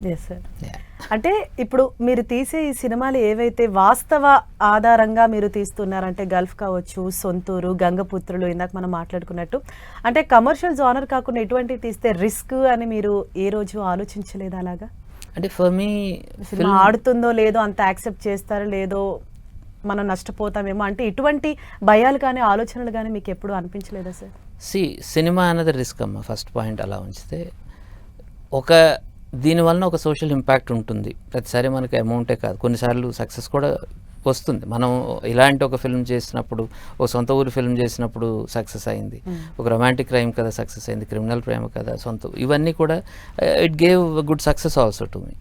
Yes sir. అంటే ఇప్పుడు మీరు తీసే ఈ సినిమాలు ఏవైతే వాస్తవ ఆధారంగా మీరు తీస్తున్నారంటే గల్ఫ్ కావచ్చు, సొంతూరు, గంగపుత్రులు ఇందాక మనం మాట్లాడుకున్నట్టు అంటే కమర్షియల్ జానర్ కాకుండా ఎటువంటివి తీస్తే రిస్క్ అని మీరు ఏ రోజు ఆలోచించలేదు అలాగా? అంటే ఫర్ మీ సినిమా ఆడుతుందో లేదో అంత యాక్సెప్ట్ చేస్తారో లేదో మనం నష్టపోతామేమో అంటే ఇటువంటి భయాలు కానీ ఆలోచనలు కానీ మీకు ఎప్పుడు అనిపించలేదా సార్? సినిమా అన్నది రిస్క్ అమ్మ. ఫస్ట్ పాయింట్ అలా ఉంచితే ఒక దీనివలన ఒక సోషల్ ఇంపాక్ట్ ఉంటుంది. ప్రతిసారి మనకి అమౌంటే కాదు, కొన్నిసార్లు సక్సెస్ కూడా వస్తుంది. మనం ఇలాంటి ఒక ఫిల్మ్ చేసినప్పుడు, ఒక సొంత ఊరు ఫిల్మ్ చేసినప్పుడు సక్సెస్ అయింది, ఒక రొమాంటిక్ క్రైమ్ కథ సక్సెస్ అయింది, క్రిమినల్ ప్రేమ కథ సొంత, ఇవన్నీ కూడా it gave good success also to me.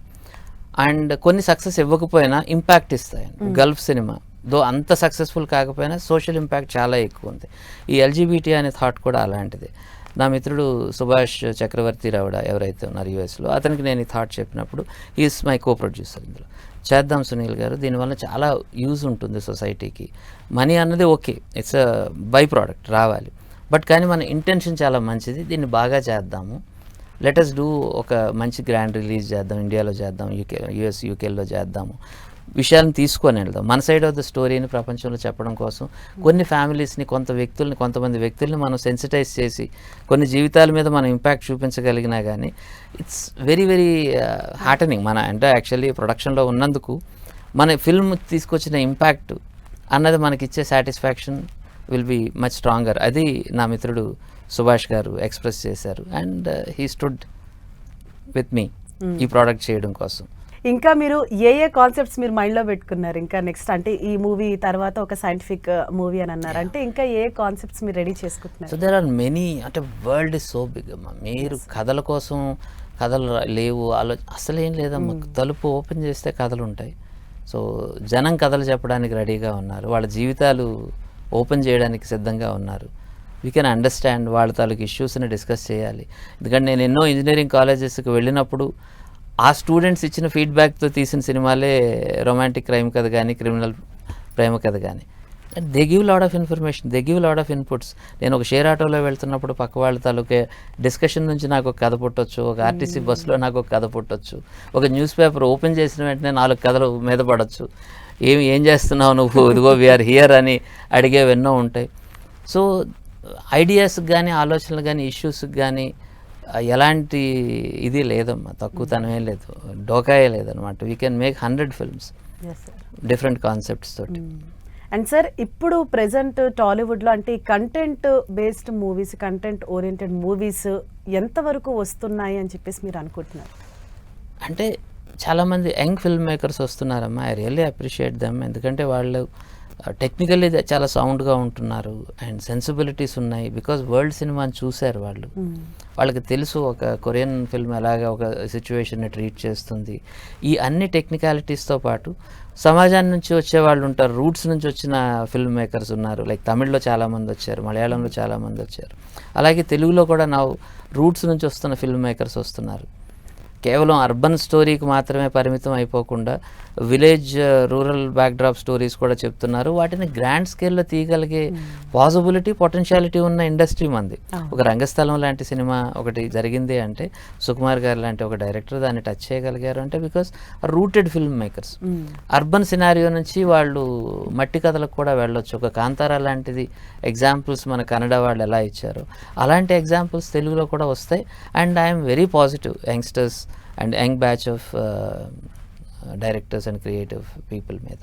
And కొన్ని సక్సెస్ ఇవ్వకపోయినా ఇంపాక్ట్ ఇస్తాయి. గల్ఫ్ సినిమా దో అంత సక్సెస్ఫుల్ కాకపోయినా సోషల్ ఇంపాక్ట్ చాలా ఎక్కువ ఉంది. ఈ ఎల్జీబీటీ అనే థాట్ కూడా అలాంటిది. నా మిత్రుడు సుభాష్ చక్రవర్తి రావుడ ఎవరైతే ఉన్నారు యూఎస్లో, అతనికి నేను ఈ థాట్ చెప్పినప్పుడు ఈజ్ మై కో ప్రొడ్యూసర్. ఇందులో చేద్దాం సునీల్ గారు, దీనివల్ల చాలా యూజ్ ఉంటుంది సొసైటీకి. మనీ అన్నది okay, it's a by product, రావాలి, బట్ కానీ మన ఇంటెన్షన్ చాలా మంచిది, దీన్ని బాగా చేద్దాము, లెటస్ డూ, ఒక మంచి గ్రాండ్ రిలీజ్ చేద్దాం, ఇండియాలో చేద్దాం, యూఎస్ యూకేలో చేద్దాము, విషయాలను తీసుకొని వెళ్దాం, మన సైడ్ ఆఫ్ ద స్టోరీని ప్రపంచంలో చెప్పడం కోసం కొన్ని ఫ్యామిలీస్ని, కొంతమంది వ్యక్తుల్ని మనం సెన్సిటైజ్ చేసి కొన్ని జీవితాల మీద మనం ఇంపాక్ట్ చూపించగలిగినా కానీ ఇట్స్ వెరీ వెరీ హ్యాటనింగ్. మన అంటే యాక్చువల్లీ ప్రొడక్షన్లో ఉన్నందుకు మన ఫిల్మ్ తీసుకొచ్చిన ఇంపాక్ట్ అన్నది మనకిచ్చే satisfaction will be much stronger. అది నా మిత్రుడు సుభాష్ గారు ఎక్స్ప్రెస్ చేశారు and he stood with me ఈ ప్రోడక్ట్ చేయడం కోసం. ఇంకా మీరు ఏ కాన్సెప్ట్స్ మీరు మైండ్లో పెట్టుకున్నారు ఇంకా నెక్స్ట్? అంటే ఈ మూవీ తర్వాత ఒక సైంటిఫిక్ మూవీ అని అన్నారు, అంటే ఇంకా ఏ కాన్సెప్ట్స్ మీరు రెడీ చేసుకుంటున్నారు? So there are many. అంటే వరల్డ్ ఇస్ సో బిగ్ అమ్మా. మీరు కథల కోసం కథలు లేవు అసలు ఏం లేదమ్మా. తలుపు ఓపెన్ చేస్తే కథలు ఉంటాయి. సో జనం కథలు చెప్పడానికి రెడీగా ఉన్నారు, వాళ్ళ జీవితాలు ఓపెన్ చేయడానికి సిద్ధంగా ఉన్నారు. వీ కెన్ అండర్స్టాండ్ వాళ్ళ తాలూకు ఇష్యూస్ని డిస్కస్ చేయాలి. ఎందుకంటే నేను ఎన్నో ఇంజనీరింగ్ కాలేజెస్కి వెళ్ళినప్పుడు ఆ స్టూడెంట్స్ ఇచ్చిన ఫీడ్బ్యాక్తో తీసిన సినిమాలే రొమాంటిక్ క్రైమ్ కథ కానీ, క్రిమినల్ ప్రేమ కథ కానీ. They give lot of information, they give lot of inputs. నేను ఒక షేర్ ఆటోలో వెళ్తున్నప్పుడు పక్క వాళ్ళ తాలూకే డిస్కషన్ నుంచి నాకు ఒక కథ పుట్టొచ్చు, ఒక ఆర్టీసీ బస్సులో నాకు ఒక కథ పుట్టొచ్చు, ఒక న్యూస్ పేపర్ ఓపెన్ చేసిన వెంటనే 4 కథలు మీద పడవచ్చు. ఏం చేస్తున్నావు నువ్వు, ఇదిగో వీఆర్ హియర్ అని అడిగేవెన్నో ఉంటాయి. సో ఐడియాస్కి కానీ, ఆలోచనలు కానీ, ఇష్యూస్కి కానీ ఎలాంటి ఇది లేదమ్మా, తక్కువతనమే లేదు, డోకాయే లేదనమాట. We can make 100 films different concepts తోటి. అండ్ సార్ ఇప్పుడు ప్రెసెంట్ టాలీవుడ్లో అంటే ఈ content based movies, content oriented movies ఎంతవరకు వస్తున్నాయి అని చెప్పేసి మీరు అనుకుంటున్నారు? అంటే చాలామంది యంగ్ ఫిల్మ్ మేకర్స్ వస్తున్నారమ్మా. I really appreciate them. ఎందుకంటే వాళ్ళు టెక్నికల్లీ చాలా సౌండ్గా ఉంటున్నారు అండ్ సెన్సిబిలిటీస్ ఉన్నాయి. బికాజ్ వరల్డ్ సినిమాని చూశారు వాళ్ళు, వాళ్ళకి తెలుసు ఒక కొరియన్ ఫిల్మ్ ఎలాగా ఒక సిచ్యువేషన్ని ట్రీట్ చేస్తుంది. ఈ అన్ని టెక్నికాలిటీస్తో పాటు సమాజాన్ని నుంచి వచ్చే వాళ్ళు ఉంటారు, రూట్స్ నుంచి వచ్చిన ఫిల్మ్ మేకర్స్ ఉన్నారు. లైక్ తమిళ్లో చాలామంది వచ్చారు, మలయాళంలో చాలామంది వచ్చారు, అలాగే తెలుగులో కూడా నా రూట్స్ నుంచి వస్తున్న ఫిల్మ్ మేకర్స్ వస్తున్నారు. కేవలం అర్బన్ స్టోరీకి మాత్రమే పరిమితం అయిపోకుండా విలేజ్, రూరల్ బ్యాక్డ్రాప్ స్టోరీస్ కూడా చెప్తున్నారు. వాటిని గ్రాండ్ స్కేల్లో తీయగలిగే పాసిబిలిటీ, పొటెన్షియాలిటీ ఉన్న ఇండస్ట్రీ మంది. ఒక రంగస్థలం లాంటి సినిమా ఒకటి జరిగింది అంటే సుకుమార్ గారు లాంటి ఒక డైరెక్టర్ దాన్ని టచ్ చేయగలిగారు అంటే because rooted film makers. Urban scenario నుంచి వాళ్ళు మట్టి కథలకు కూడా వెళ్ళొచ్చు. ఒక కాంతారా లాంటిది ఎగ్జాంపుల్స్ మన కన్నడ వాళ్ళు ఎలా ఇచ్చారో అలాంటి ఎగ్జాంపుల్స్ తెలుగులో కూడా వస్తాయి. And I'm very positive youngsters and young batch of directors and creative people మీద.